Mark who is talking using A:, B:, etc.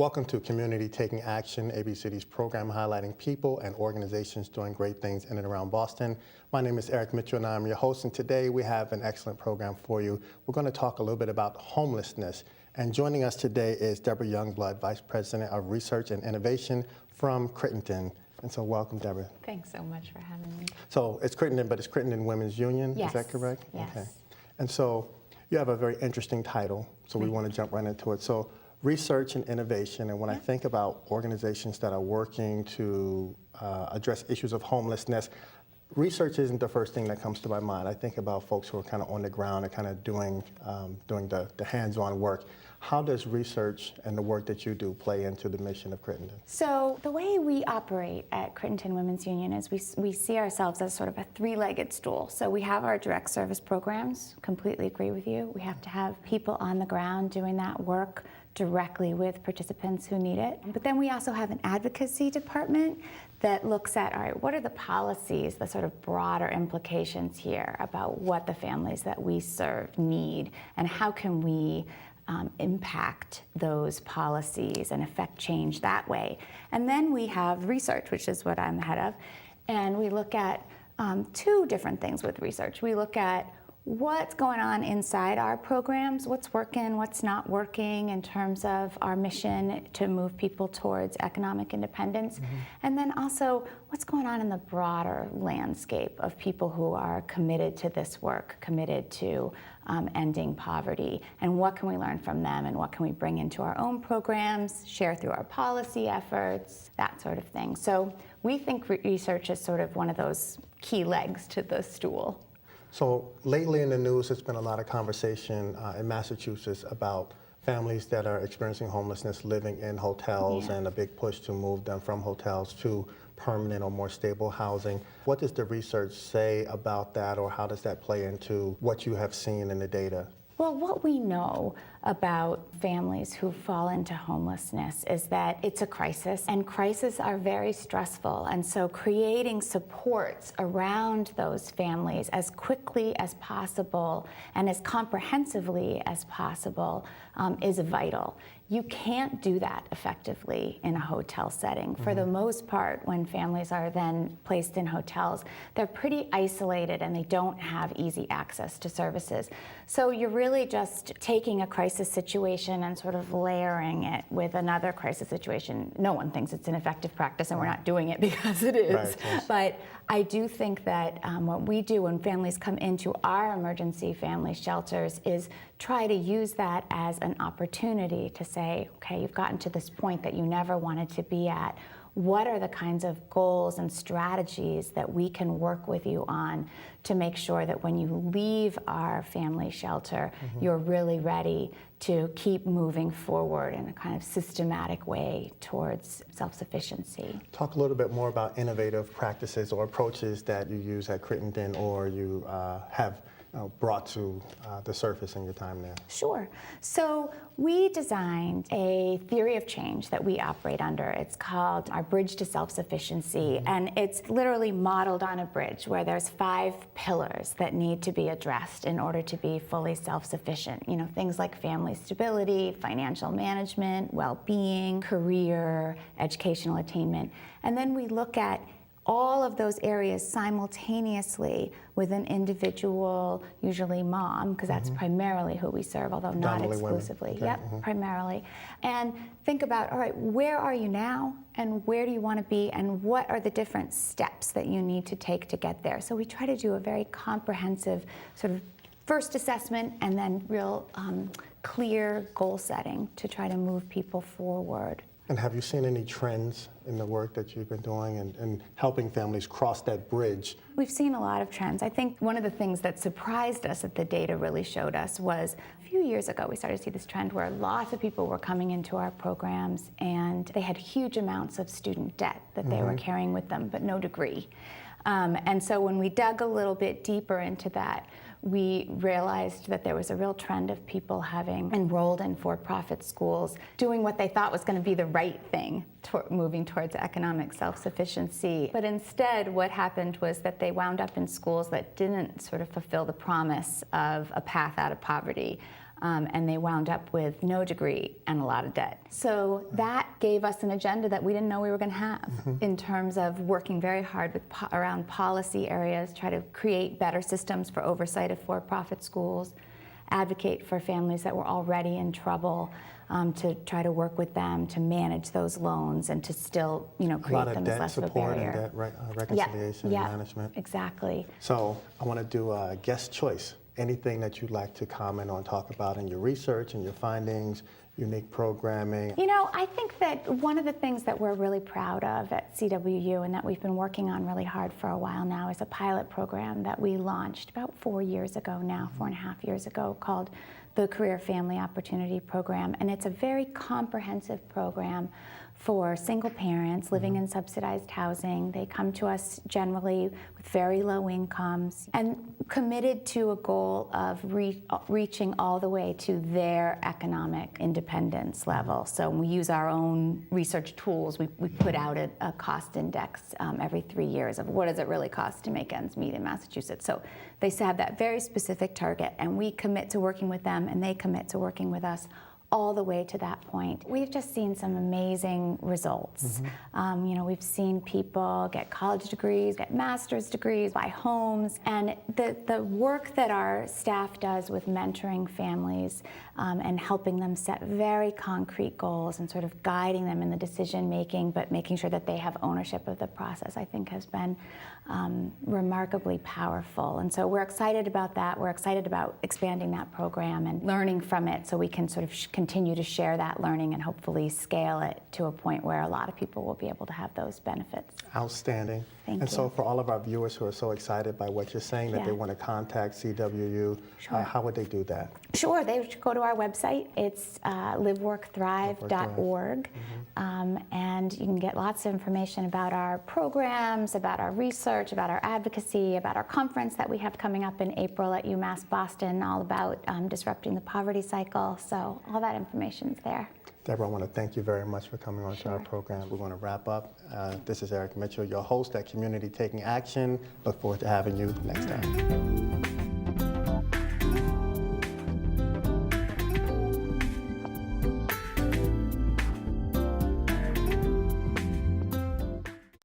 A: Welcome to Community Taking Action, ABCD's program highlighting people and organizations doing great things in and around Boston. My name is Eric Mitchell and I'm your host, and today we have an excellent program for you. We're going to talk a little bit about homelessness. And joining us today is Deborah Youngblood, Vice President of Research and Innovation from Crittenton. And so welcome, Deborah.
B: Thanks so much for having me.
A: So it's Crittenton, but it's Crittenton Women's Union,
B: Yes.
A: Is that correct?
B: Yes.
A: Okay. And so you have a very interesting title, so we want to jump right into it. So research and innovation, and when I think about organizations that are working to address issues of homelessness, research isn't the first thing that comes to my mind. I think about folks who are kind of on the ground and kind of doing the hands-on work. How does research and the work that you do play into the mission of Crittenton?
B: So the way we operate at Crittenton Women's Union is we see ourselves as sort of a three-legged stool. So we have our direct service programs, completely agree with you. We have to have people on the ground doing that work directly with participants who need it. But then we also have an advocacy department that looks at, all right, what are the policies, the sort of broader implications here about what the families that we serve need, and how can we impact those policies and affect change that way. And then we have research, which is what I'm the head of, and we look at two different things with research. We look at what's going on inside our programs, what's working, what's not working in terms of our mission to move people towards economic independence, and then also what's going on in the broader landscape of people who are committed to this work, committed to ending poverty, and what can we learn from them and what can we bring into our own programs, share through our policy efforts, that sort of thing. So we think research is sort of one of those key legs to the stool.
A: So lately in the news, there's been a lot of conversation in Massachusetts about families that are experiencing homelessness living in hotels and a big push to move them from hotels to permanent or more stable housing. What does the research say about that, or how does that play into what you have seen in the data?
B: Well, what we know about families who fall into homelessness is that it's a crisis, and crises are very stressful. And so creating supports around those families as quickly as possible and as comprehensively as possible is vital. You can't do that effectively in a hotel setting. For the most part, when families are then placed in hotels, they're pretty isolated and they don't have easy access to services. So you're really just taking a crisis situation and sort of layering it with another crisis situation. No one thinks it's an effective practice, and we're not doing it because it is.
A: Right, yes.
B: But I do think that what we do when families come into our emergency family shelters is try to use that as an opportunity to say, okay, you've gotten to this point that you never wanted to be at. What are the kinds of goals and strategies that we can work with you on to make sure that when you leave our family shelter, you're really ready to keep moving forward in a kind of systematic way towards self-sufficiency?
A: Talk a little bit more about innovative practices or approaches that you use at Crittenton, or you have brought to the surface in your time there.
B: Sure. So we designed a theory of change that we operate under. It's called our Bridge to Self-Sufficiency, and it's literally modeled on a bridge where there's 5 pillars that need to be addressed in order to be fully self-sufficient. You know, things like family stability, financial management, well-being, career, educational attainment. And then we look at all of those areas simultaneously with an individual, usually mom, because that's primarily who we serve, although not
A: Predominantly
B: exclusively.
A: women. Okay.
B: Yep, primarily. And think about, all right, where are you now, and where do you want to be, and what are the different steps that you need to take to get there? So we try to do a very comprehensive sort of first assessment and then real clear goal setting to try to move people forward.
A: And have you seen any trends in the work that you've been doing and helping families cross that bridge?
B: We've seen a lot of trends. I think one of the things that surprised us that the data really showed us was a few years ago we started to see this trend where lots of people were coming into our programs and they had huge amounts of student debt that they were carrying with them, but no degree. And so when we dug a little bit deeper into that, we realized that there was a real trend of people having enrolled in for-profit schools, doing what they thought was going to be the right thing, moving towards economic self-sufficiency. But instead, what happened was that they wound up in schools that didn't sort of fulfill the promise of a path out of poverty. and they wound up with no degree and a lot of debt. So that gave us an agenda that we didn't know we were going to have in terms of working very hard with around policy areas, try to create better systems for oversight of for-profit schools, advocate for families that were already in trouble, to try to work with them to manage those loans and to still, create them as less of a barrier.
A: A lot of debt support and debt reconciliation and management.
B: Exactly.
A: So I want to do a guest choice. Anything that you'd like to comment on, talk about in your research and your findings, unique programming?
B: I think that one of the things that we're really proud of at CWU and that we've been working on really hard for a while now is a pilot program that we launched about 4 years ago now, 4.5 years ago, called the Career Family Opportunity Program. And it's a very comprehensive program for single parents living in subsidized housing. They come to us generally with very low incomes and committed to a goal of reaching all the way to their economic independence level. So we use our own research tools. We put out a cost index every 3 years of what does it really cost to make ends meet in Massachusetts. So they have that very specific target, and we commit to working with them, and they commit to working with us all the way to that point. We've just seen some amazing results. We've seen people get college degrees, get master's degrees, buy homes, and the work that our staff does with mentoring families and helping them set very concrete goals and sort of guiding them in the decision making, but making sure that they have ownership of the process, I think has been remarkably powerful. And so we're excited about that. We're excited about expanding that program and learning from it so we can sort of continue to share that learning and hopefully scale it to a point where a lot of people will be able to have those benefits.
A: Outstanding.
B: Thank
A: and
B: you.
A: So for all of our viewers who are so excited by what you're saying, that they want to contact CWU, how would they do that?
B: Sure, they should go to our website. It's liveworkthrive.org, and you can get lots of information about our programs, about our research, about our advocacy, about our conference that we have coming up in April at UMass Boston, all about disrupting the poverty cycle. So all that information's there.
A: Deborah, I want to thank you very much for coming on to our program. We're going to wrap up. This is Eric Mitchell, your host at Community Taking Action. Look forward to having you next time.